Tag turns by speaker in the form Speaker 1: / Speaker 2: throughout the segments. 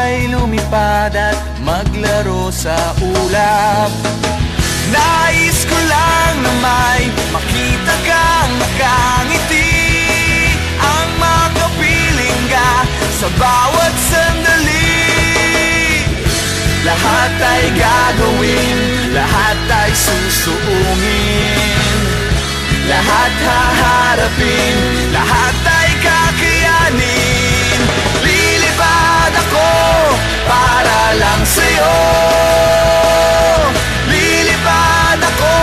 Speaker 1: ay lumipad at maglaro sa ulap. Nais ko lang na may makita kang nakangiti, ang makapiling ka sa bawat sandali. Lahat ay gagawin, lahat ay susuungin, lahat haharapin, lahat ay kakayanin. Lilipad ako para lang sa'yo, lilipad ako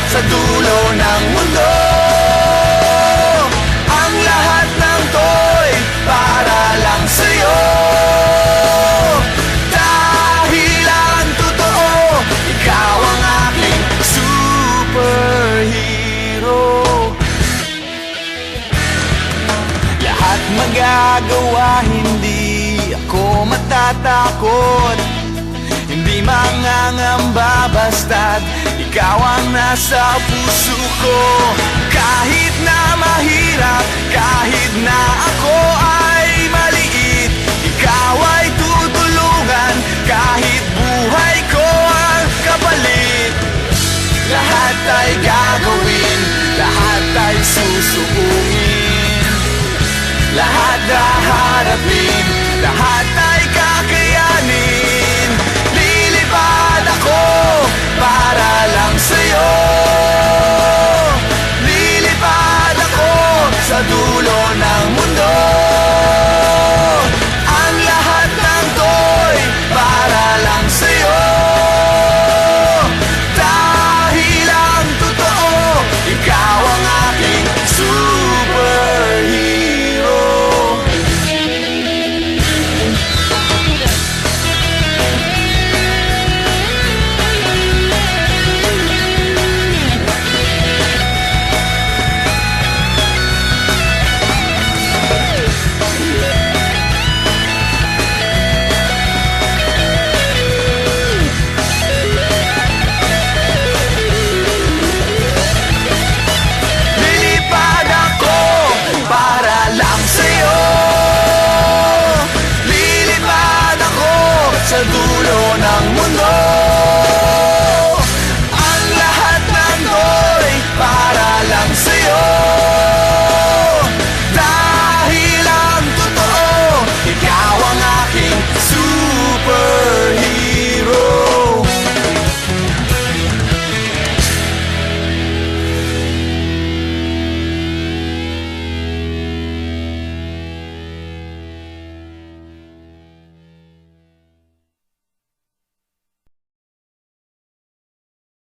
Speaker 1: sa dulo ng mundo. Ang lahat ng to'y para lang sa'yo, dahil ang totoo, ikaw ang aking superhero. Lahat magagawa, hindi ako matatakot, hindi mangangamba basta't ikaw ang nasa puso ko. Kahit na mahirap, kahit na ako ay maliit, ikaw ay tutulungan, kahit buhay ko ang kapalit. Lahat ay gagawin, lahat ay susuungin, lahat haharapin, lahat